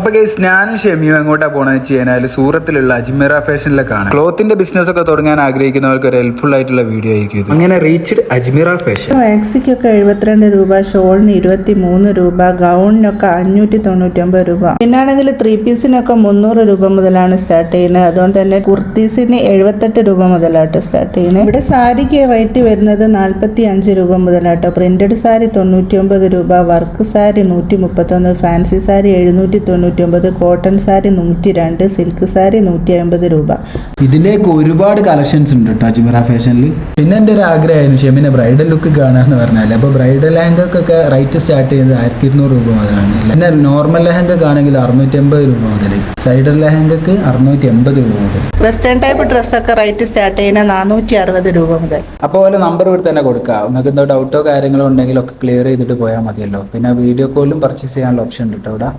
അപ്പൊ ഗൈസ് ഞാനും ഷെമിയും എങ്ങോട്ടാ പോണെന്ന് വെച്ച് കഴിഞ്ഞാൽ സൂറത്തിലുള്ള അജ്മീറ ഫാഷനിലേക്കാണ്. ക്ലോത്തിന്റെ ബിസിനസ് ഒക്കെ തുടങ്ങാൻ ആഗ്രഹിക്കുന്നവർക്ക് ഒരു ഹെൽപ്ഫുൾ ആയിട്ടുള്ള വീഡിയോ ആയിരിക്കും ഇത്. അങ്ങനെ റീച്ച്ഡ് അജ്മീറ ഫാഷൻ. മാക്സിക്കൊക്കെ 72 രൂപ, ഷോളിന് 23 രൂപ, ഗൗണിനൊക്കെ 599 രൂപ. പിന്നാണെങ്കിൽ 3 പീസിനൊക്കെ 300 രൂപ മുതലാണ് സ്റ്റാർട്ട് ചെയ്യുന്നത്. അതുകൊണ്ട് തന്നെ കുർത്തീസിന് 78 രൂപ മുതലാട്ടോ സ്റ്റാർട്ട് ചെയ്യുന്നത്. ഇവിടെ സാരിക്ക് റേറ്റ് വരുന്നത് 45 രൂപ മുതലാട്ടോ. പ്രിന്റഡ് സാരി 99 രൂപ, work sari 131, fancy sari 799, cotton sari 102, silk sari 150 രൂപ. ഇതിലേക്ക് ഒരുപാട് കളക്ഷൻസ് ഉണ്ട് കേട്ടോ അജ്മീറ ഫാഷനിൽ. പിന്നെ എൻ്റെ ഒരു ആഗ്രഹമായിരുന്നു ഷെമിനെ ബ്രൈഡൽ ലുക്ക് കാണാന്ന് പറഞ്ഞാൽ. അപ്പോൾ ബ്രൈഡൽ ലെഹങ്കക്കൊക്കെ റേറ്റ് സ്റ്റാർട്ട് ചെയ്യുന്നത് 1200 രൂപ മുതലാണ്. പിന്നെ നോർമൽ ലെഹങ്കക്ക് ആണെങ്കിൽ 650 രൂപ മുതൽ, സൈഡർ ലെഹങ്കക്ക് 680 രൂപ മുതൽ. വെസ്റ്റേൺ ടൈപ്പ് ഡ്രസ്സൊക്കെ റേറ്റ് സ്റ്റാർട്ട് ചെയ്യുന്നത് 460 രൂപ മുതൽ. അപ്പോൾ ഓരോ നമ്പർ ഇവിടെ തന്നെ കൊടുക്കാം. നിങ്ങൾക്ക് എന്തോ ഡൗട്ടോ കാര്യങ്ങളോ ഉണ്ടെങ്കിലൊക്കെ ക്ലിയർ ചെയ്തിട്ട് പോയാൽ മതിയല്ലോ. പിന്നെ വീഡിയോ കോളിലും പർച്ചേസ് ചെയ്യാനുള്ള ഓപ്ഷൻ ഉണ്ട് കേട്ടോ ഇവിടെ.